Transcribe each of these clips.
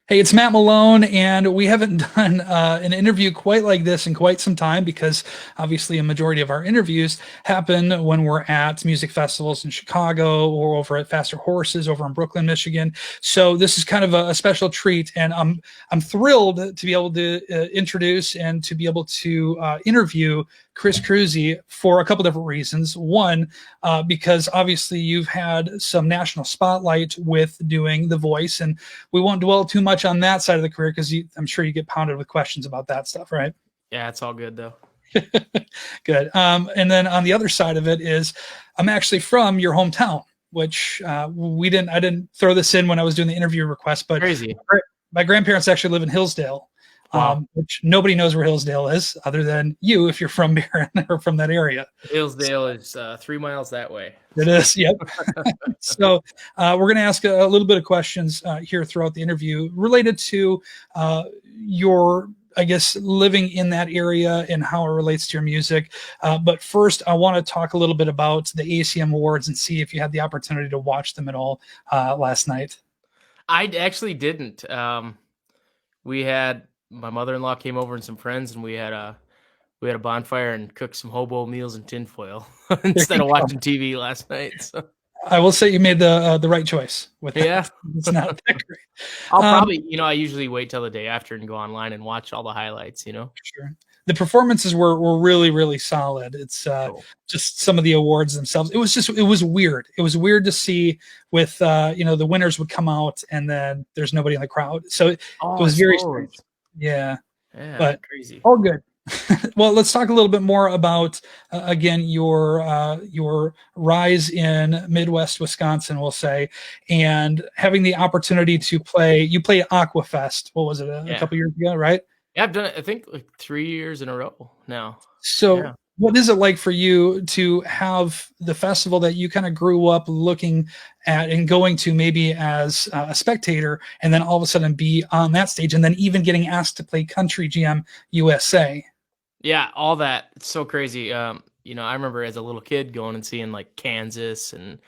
Hey, it's Matt Malone, and we haven't done an interview quite like this in quite some time because obviously a majority of our interviews happen when we're at music festivals in Chicago or over at Faster Horses over in Brooklyn, Michigan. So this is kind of a special treat, and I'm thrilled to be able to introduce and to be able to interview Chris Kroeze for a couple different reasons. One, because obviously you've had some national spotlight with doing The Voice, and we won't dwell too much on that side of the career because I'm sure you get pounded with questions about that stuff, right? Yeah, it's all good though. Good. And then on the other side of it is I'm actually from your hometown, which I didn't throw this in when I was doing the interview request, but Crazy. my grandparents actually live in Hillsdale, Wow. which nobody knows where Hillsdale is other than you if you're from here or from that area. Hillsdale is 3 miles that way. It is, yep. So we're going to ask a little bit of questions here throughout the interview related to your, I guess, living in that area and how it relates to your music. But first, I want to talk a little bit about the ACM Awards and see if you had the opportunity to watch them at all last night. I actually didn't. We had my mother-in-law came over and some friends, and we had a bonfire and cooked some hobo meals in tinfoil There instead you of go. watching TV last night. So I will say you made the right choice with yeah, that. It's not that great. I'll Um, probably, I usually wait till the day after and go online and watch all the highlights. Sure. The performances were really really solid. It's Cool. just some of the awards themselves. It was weird. It was weird to see with the winners would come out and then there's nobody in the crowd. So it Oh, I was very strange. suppose. Yeah, Yeah, but crazy. all good. Well, let's talk a little bit more about again your rise in Midwest Wisconsin, we'll say, and having the opportunity to play. You played Aquafest. What was it, a Yeah. couple years ago, right? Yeah, I've done it, I think, like 3 years in a row now. So, Yeah. what is it like for you to have the festival that you kind of grew up looking at and going to maybe as a spectator, and then all of a sudden be on that stage, and then even getting asked to play Country Jam USA? Yeah, all that. It's so crazy. I remember as a little kid going and seeing like Kansas and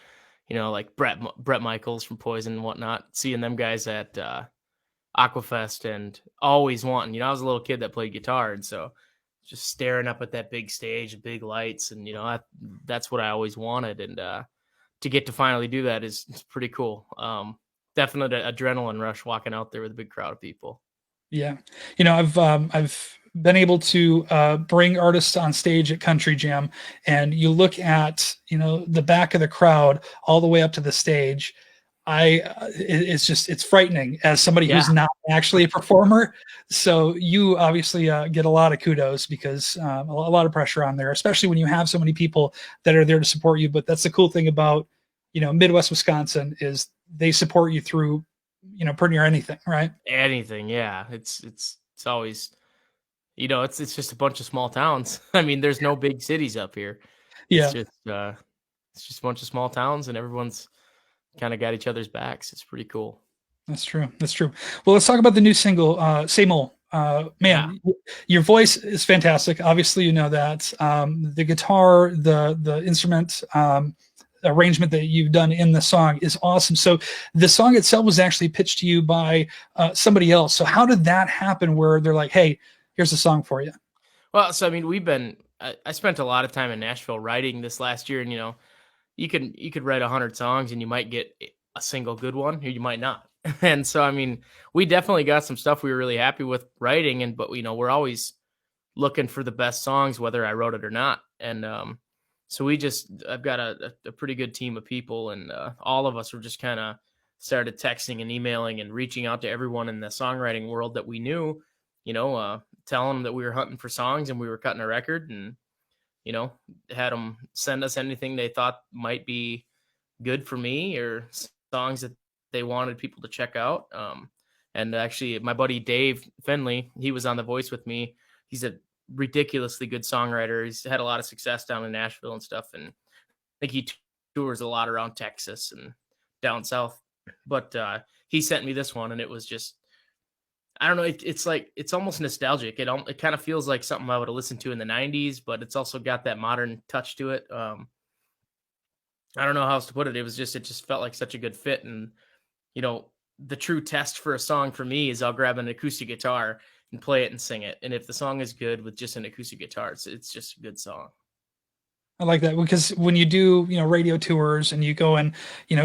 like Brett Michaels from Poison and whatnot, seeing them guys at Aquafest and always wanting. I was a little kid that played guitar, and so just staring up at that big stage, big lights, and that's what I always wanted. And to get to finally do that is pretty cool. Definite adrenaline rush walking out there with a big crowd of people. Yeah, I've been able to bring artists on stage at Country Jam, and you look at the back of the crowd all the way up to the stage. It's just it's frightening as somebody Yeah, who's not actually a performer. So you obviously get a lot of kudos because a lot of pressure on there, especially when you have so many people that are there to support you. But that's the cool thing about Midwest Wisconsin is they support you through pretty near anything, right? anything. Yeah, it's always it's just a bunch of small towns. I mean, there's no big cities up here. It's Yeah. just it's just a bunch of small towns, and everyone's kind of got each other's backs. It's pretty cool. That's true. That's true. Well, let's talk about the new single, "Same Ol'." Yeah, Man, your voice is fantastic. Obviously, you know that. The guitar, the instrument arrangement that you've done in the song is awesome. So the song itself was actually pitched to you by somebody else. So how did that happen? Where they're like, "Hey, here's a song for you." well, so I mean, I spent a lot of time in Nashville writing this last year, and you could write 100 songs and you might get a single good one, or you might not. And so I mean, we definitely got some stuff we were really happy with writing, and but we're always looking for the best songs, whether I wrote it or not. And so I've got a pretty good team of people, and all of us were just kind of started texting and emailing and reaching out to everyone in the songwriting world that we knew, telling them that we were hunting for songs and we were cutting a record, and you know, had them send us anything they thought might be good for me or songs that they wanted people to check out. And actually, my buddy Dave Finley, he was on The Voice with me. He's a ridiculously good songwriter. He's had a lot of success down in Nashville and stuff. And I think he tours a lot around Texas and down south. But he sent me this one, and it was just, I don't know. It's like it's almost nostalgic. It kind of feels like something I would have listened to in the '90s, but it's also got that modern touch to it. I don't know how else to put it. It just felt like such a good fit, and you know, the true test for a song for me is I'll grab an acoustic guitar and play it and sing it. And if the song is good with just an acoustic guitar, it's just a good song. I like that because when you do, radio tours and you go and,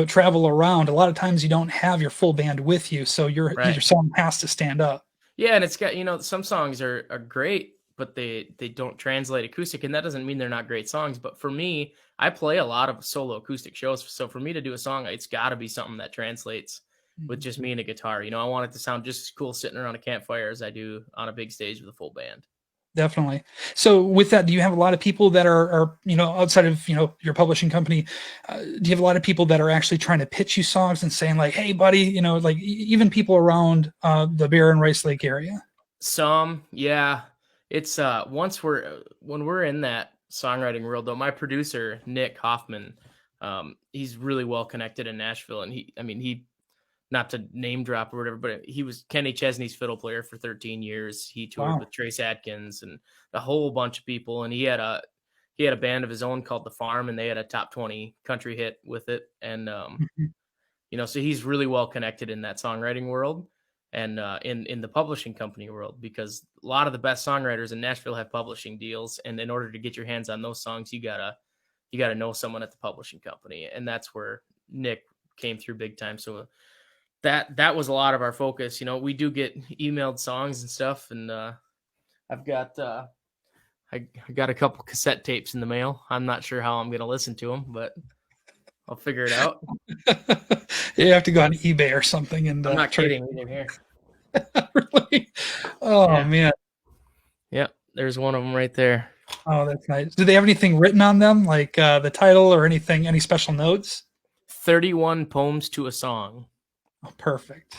travel around, a lot of times you don't have your full band with you. So your Right. song has to stand up. Yeah, and it's got, some songs are great, but they don't translate acoustic, and that doesn't mean they're not great songs. But for me, I play a lot of solo acoustic shows, so for me to do a song, it's got to be something that translates with Mhm. just me and a guitar. I want it to sound just as cool sitting around a campfire as I do on a big stage with a full band. Definitely. So with that, do you have a lot of people that are outside of, your publishing company, do you have a lot of people that are actually trying to pitch you songs and saying like, hey buddy, like even people around the Bear and Rice Lake area? Some, yeah. It's when we're in that songwriting world though, my producer, Nick Hoffman, he's really well connected in Nashville, and he not to name drop or whatever, but he was Kenny Chesney's fiddle player for 13 years. He toured Wow. with Trace Atkins and a whole bunch of people, and he had a band of his own called The Farm, and they had a top 20 country hit with it. And Mhm. so he's really well connected in that songwriting world and in the publishing company world, because a lot of the best songwriters in Nashville have publishing deals, and in order to get your hands on those songs, you gotta know someone at the publishing company, and that's where Nick came through big time. So that was a lot of our focus. We do get emailed songs and stuff, and I've got I got a couple cassette tapes in the mail. I'm not sure how I'm going to listen to them, but I'll figure it out. You have to go on eBay or something and I'm not try kidding. They're here. to really. Oh Yeah. man. Yep. There's one of them right there. Oh, that's nice. Do they have anything written on them, like the title or anything? Any special notes? 31 poems to a song. Oh, perfect.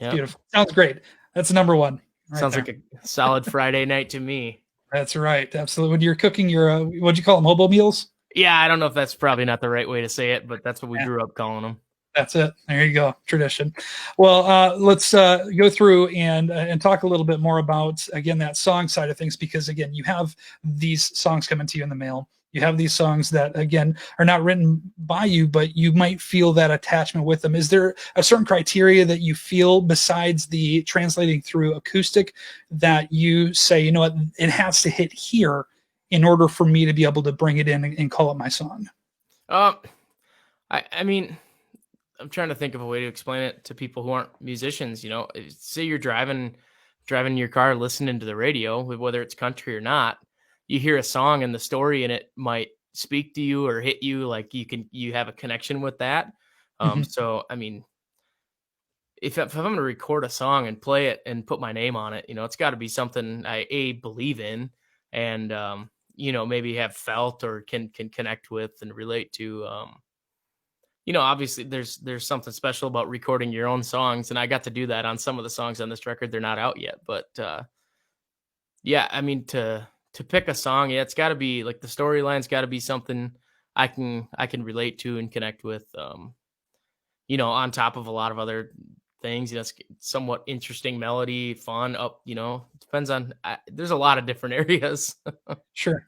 Yep. Beautiful. Sounds great. That's number one. Right Sounds there. like a solid Friday night to me. That's right. Absolutely. When you're cooking your, what'd you call them? Hobo meals? Yeah, I don't know if that's probably not the right way to say it, but that's what we Yeah, grew up calling them. that's it. There you go. Tradition. Well, let's go through and talk a little bit more about, again, that song side of things, because again, you have these songs coming to you in the mail. You have these songs that, again, are not written by you, but you might feel that attachment with them. Is there a certain criteria that you feel, besides the translating through acoustic, that you say, you know what, it has to hit here in order for me to be able to bring it in and call it my song? Uh, I mean, I'm trying to think of a way to explain it to people who aren't musicians. Say you're driving your car, listening to the radio, whether it's country or not. You hear a song and the story in it might speak to you or hit you, like you have a connection with that. Mhm. So I mean, if I'm going to record a song and play it and put my name on it, it's got to be something I believe in, and maybe have felt or can connect with and relate to. Obviously there's something special about recording your own songs, and I got to do that on some of the songs on this record. They're not out yet, but yeah, I mean, to pick a song, yeah, it's got to be like the storyline's got to be something I can relate to and connect with. On top of a lot of other things, it's somewhat interesting melody, fun. Up, depends on. There's a lot of different areas. Sure.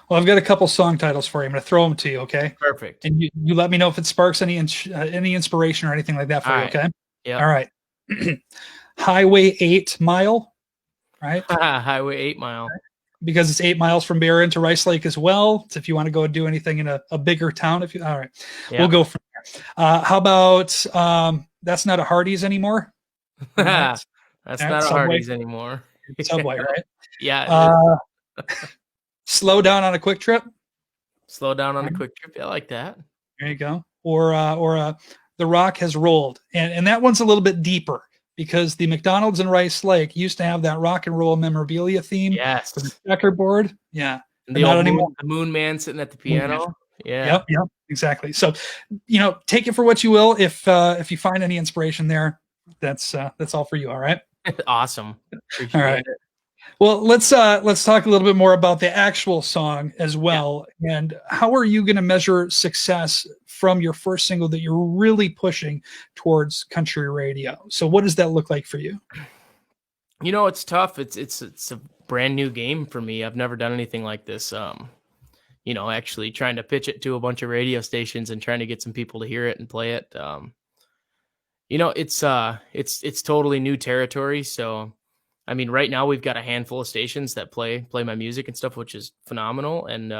Well, I've got a couple song titles for you. I'm going to throw them to you, okay? Perfect. And you let me know if it sparks any inspiration or anything like that for All you, right. okay? Yeah. All right. Highway 8 Mile, right? Highway 8 Mile. Because it's 8 miles from Barron to Rice Lake as well. So if you want to go do anything in a bigger town, all right, Yeah. we'll go from there. How about That's Not a Hardee's Anymore? All right. That's All right, not a Subway. Hardee's anymore. Subway, right? Yeah, it is. Slow Down on a Quick Trip. Slow down on All a right, quick trip. I like that. there you go. Or The Rock Has Rolled. And that one's a little bit deeper, because the McDonald's in Rice Lake used to have that rock and roll memorabilia theme for the Yes. checkerboard. Yeah. And But the not old anymore. moon man sitting at the Moon Man. piano. Yeah. Yep, exactly. So, take it for what you will. If you find any inspiration there, that's all for you. All right. Awesome. All Appreciate right. it. Well, let's talk a little bit more about the actual song as well. And how are you going to measure success from your first single that you're really pushing towards country radio? So, what does that look like for you? It's tough. It's a brand new game for me. I've never done anything like this. Actually trying to pitch it to a bunch of radio stations and trying to get some people to hear it and play it. It's totally new territory. So, I mean, right now we've got a handful of stations that play my music and stuff, which is phenomenal. And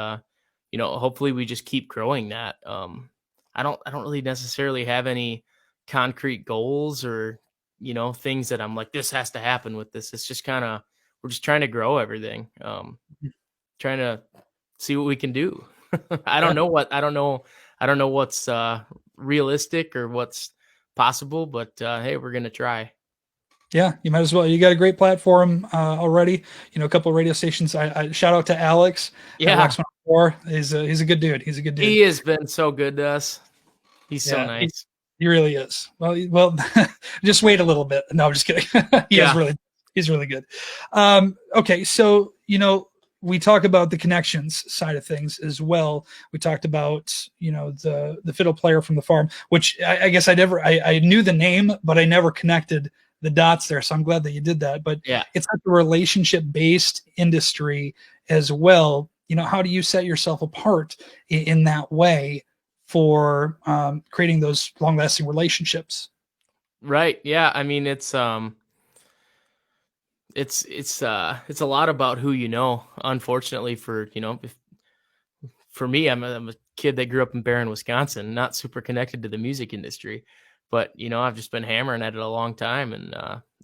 hopefully we just keep growing that. I don't really necessarily have any concrete goals or things that I'm like this has to happen with this. It's just kind of we're just trying to grow everything. Trying to see what we can do. Yeah. I don't know what's realistic or what's possible, but hey, we're gonna try. Yeah, you might as well. You got a great platform already. A couple of radio stations. I shout out to Alex at Yeah, Wax 104. He's a good dude. He's a good dude. he has been so good to us. He's so Yeah, nice. he really is. Well, just wait a little bit. No, I'm just kidding. Yeah. He's really good. Okay, so we talk about the connections side of things as well. We talked about the fiddle player from the farm, which I guess I knew the name, but I never connected the dots there. So I'm glad that you did that. But Yeah. it's like a relationship based industry as well. How do you set yourself apart in that way for creating those long lasting relationships? Right. Yeah. I mean, it's a lot about who you know. Unfortunately, for me, I'm a kid that grew up in Barron, Wisconsin, not super connected to the music industry, but I've just been hammering at it a long time, and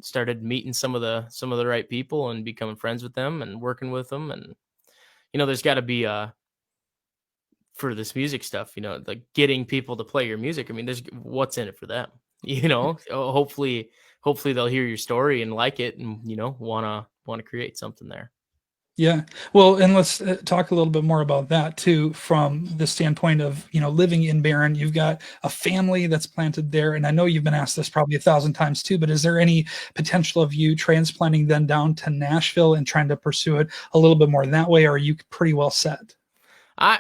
started meeting some of the right people and becoming friends with them and working with them, and there's got to be for this music stuff, like getting people to play your music. I mean, there's what's in it for them, hopefully they'll hear your story and like it, and wanna create something there. Yeah. Well, and let's talk a little bit more about that too, from the standpoint of, living in Barron. You've got a family that's planted there. And I know you've been asked this probably 1,000 times too, but is there any potential of you transplanting then down to Nashville and trying to pursue it a little bit more that way? Or are you pretty well set? I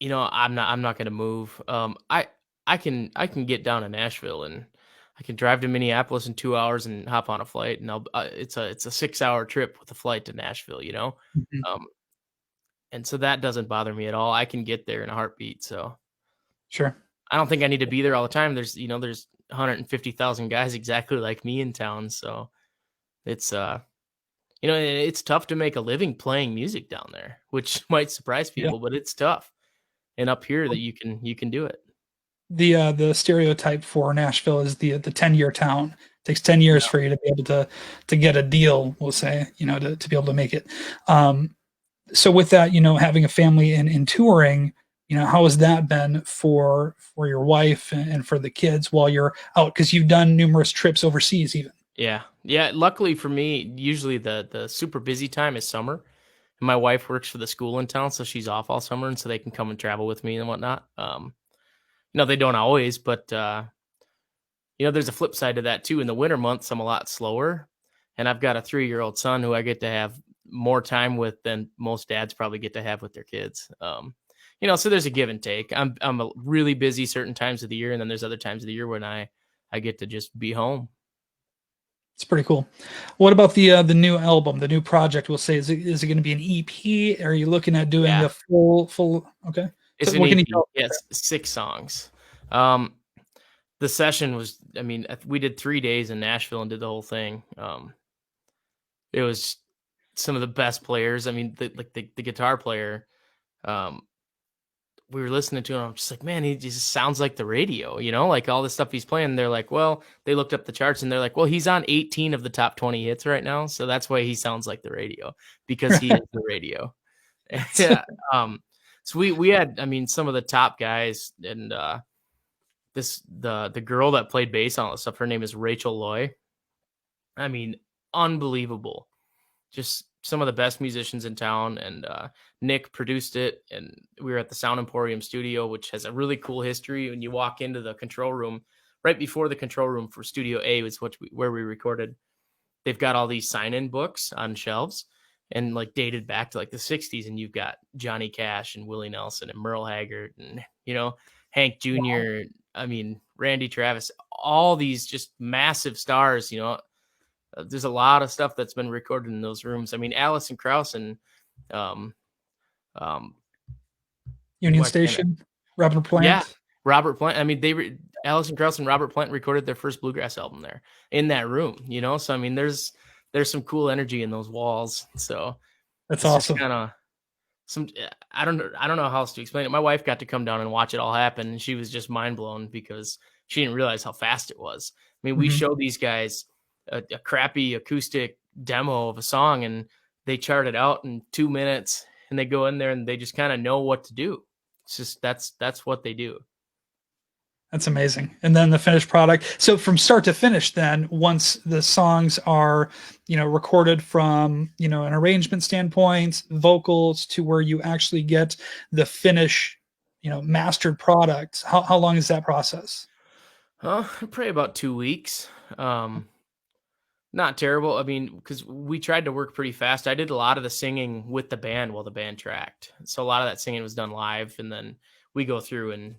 I'm not gonna move. I can get down to Nashville, and I can drive to Minneapolis in 2 hours and hop on a flight, and it's a 6 hour trip with a flight to Nashville, Mhm. um, and so that doesn't bother me at all. I can get there in a heartbeat. So Sure. I don't think I need to be there all the time. There's 150,000 guys exactly like me in town, so it's it's tough to make a living playing music down there, which might surprise Yeah. people, but it's tough. And up here that you can do it. The stereotype for Nashville is the 10-year town. It takes 10 years Yeah. for you to be able to get a deal, we'll say, to be able to make it. So with that, having a family and touring, how has that been for your wife and for the kids while you're out? Because you've done numerous trips overseas, even. Yeah. Yeah, luckily for me, usually the super busy time is summer. My wife works for the school in town, so she's off all summer, and so they can come and travel with me and whatnot. They don't always, but there's a flip side to that too. In the winter months, I'm a lot slower, and I've got a 3-year-old son who I get to have more time with than most dads probably get to have with their kids. So there's a give and take. I'm really busy certain times of the year, and then there's other times of the year when I get to just be home. It's pretty cool. What about the new album, the new project? We'll say, is it going to be an EP? Are you looking at doing Yeah, the full? Okay. it's So an what can you EP. tell? Yes, 6 songs. Um, the session was, I mean, we did 3 days in Nashville and did the whole thing. It was some of the best players. I mean, the guitar player. Um, we were listening to him. I'm just like, man, he just sounds like the radio, like all the stuff he's playing. They're like, well, they looked up the charts and they're like, well, he's on 18 of the top 20 hits right now. So that's why he sounds like the radio, because he is the radio. Yeah. So we had, I mean, some of the top guys, and the girl that played bass on all this stuff, her name is Rachel Loy. I mean, unbelievable. Just some of the best musicians in town, and Nick produced it, and we were at the Sound Emporium studio, which has a really cool history. When you walk into the control room, right before the control room for Studio A was where we recorded. They've got all these sign-in books on shelves, and like dated back to like the 60s, and you've got Johnny Cash and Willie Nelson and Merle Haggard and Hank Jr. I mean, Randy Travis, all these just massive stars. There's a lot of stuff that's been recorded in those rooms. I mean, Alison Krauss and um, um, Union why can't I? Station, Robert Yeah, Plant. Robert Plant. I mean, Alison Krauss and Robert Plant recorded their first bluegrass album there in that room, you know? So, I mean, there's some cool energy in those walls. So That's it's just awesome. kind of some, I don't know how else to explain it. My wife got to come down and watch it all happen, and she was just mind blown because she didn't realize how fast it was. I mean, we Mhm. showed these guys a crappy acoustic demo of a song, and they chart it out in 2 minutes, and they go in there and they just kind of know what to do. It's just that's what they do. That's amazing. And then the finished product. So from start to finish, then once the songs are, recorded from, an arrangement standpoint, vocals to where you actually get the finish, mastered product, how long is that process? Probably about 2 weeks. Not terrible. I mean, because we tried to work pretty fast. I did a lot of the singing with the band while the band tracked. So a lot of that singing was done live, and then we go through and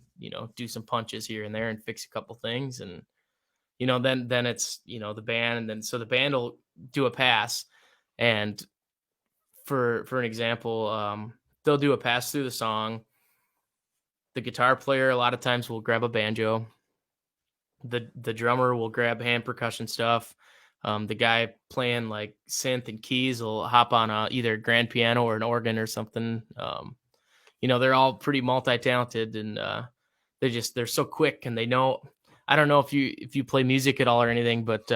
do some punches here and there and fix a couple things, and then it's the band, and then so the band will do a pass, and for an example, they'll do a pass through the song. The guitar player a lot of times will grab a banjo. The drummer will grab hand percussion stuff. The guy playing like synth and keys will hop on either a grand piano or an organ or something. They're all pretty multi-talented, and they're so quick, and they know. I don't know if you play music at all or anything, but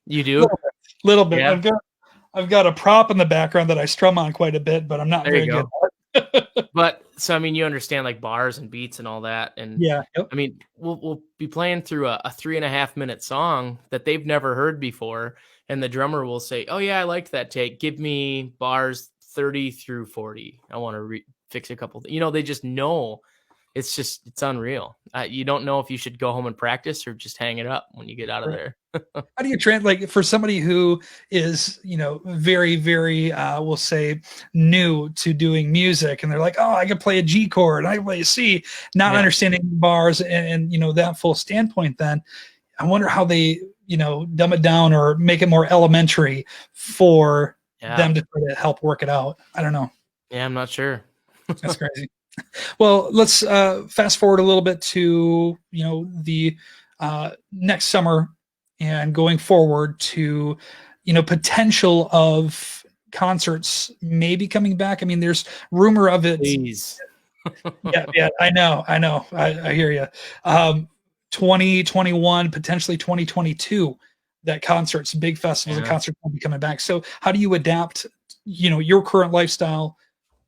you do. Little bit. Yeah, I've got a prop in the background that I strum on quite a bit, but I'm not there you very good. go. But so I mean, you understand like bars and beats and all that, and Yeah. Yep. I mean, we'll be playing through a 3.5 minute song that they've never heard before, and the drummer will say, "Oh yeah, I liked that take. Give me bars 30 through 40. I want to fix a couple." They just know. It's unreal. You don't know if you should go home and practice or just hang it up when you get out of Right. there. How do you like for somebody who is, very, very, we'll say new to doing music, and they're like, oh, I can play a G chord and I can play a C, not Yeah, understanding bars and that full standpoint, then I wonder how they, dumb it down or make it more elementary for yeah, them to try to help work it out. I don't know. yeah. I'm not sure. That's crazy. Well, let's fast forward a little bit to the next summer and going forward to potential of concerts maybe coming back. I mean, there's rumor of it. Please. Yeah, I know, I hear you. 2021, potentially 2022, that concerts, big festivals and Yeah. concerts will be coming back. So, how do you adapt, your current lifestyle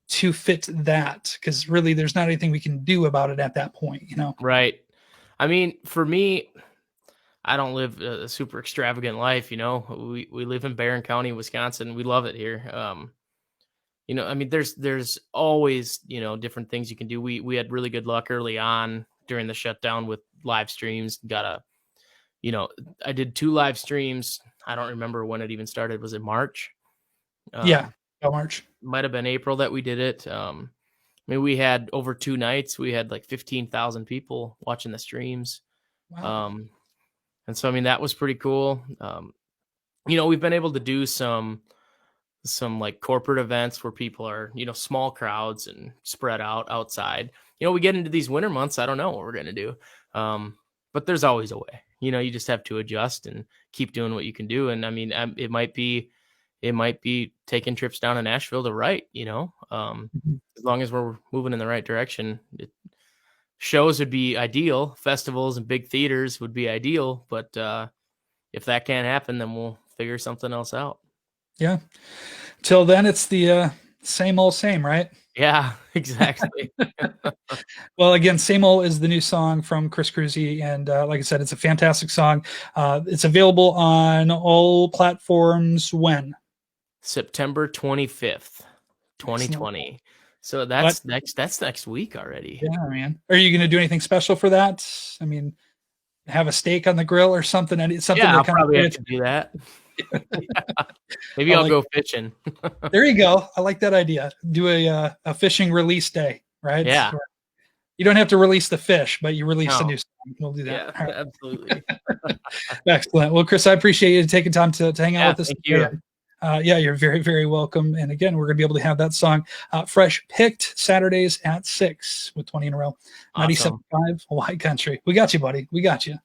to fit that? Because really there's not anything we can do about it at that point. Right. I mean, for me, I don't live a super extravagant life. We live in Barron County, Wisconsin. We love it here. I mean, there's always different things you can do. We had really good luck early on during the shutdown with live streams. I did 2 live streams. I don't remember when it even started. Was it March? Yeah, March. Might have been April that we did it. I mean, we had over 2 nights. We had like 15,000 people watching the streams. Wow. And so, I mean, that was pretty cool. We've been able to do some like corporate events where people are, small crowds and spread out outside. We get into these winter months. I don't know what we're going to do. But there's always a way, you just have to adjust and keep doing what you can do. And I mean, it might be taking trips down to Nashville to write, Mhm. as long as we're moving in the right direction. Shows would be ideal. Festivals and big theaters would be ideal. But if that can't happen, then we'll figure something else out. Yeah. Till then, it's the same old same, right? Yeah, exactly. Well, again, same old is the new song from Chris Kroeze, and like I said, it's a fantastic song. It's available on all platforms. When? September 25th, Excellent. 2020. So What? that's next week already. Yeah, man. Are you going to do anything special for that? I mean, have a steak on the grill or something? And it's something Yeah, to I'll kind of probably pay have to do that. Yeah. Maybe I I'll like go fishing. There you go. I like that idea. Do a fishing release day, right? Yeah. You don't have to release the fish, but you release a No. new song. We'll do that. Yeah, All absolutely. right. Excellent. Well, Chris, I appreciate you taking time to hang out Yeah, with us thank today. you. Yeah, you're very, very welcome. And again, we're going to be able to have that song fresh picked Saturdays at 6 with 20 in a row. Awesome. 97.5 Hawaii Country. We got you, buddy. We got you.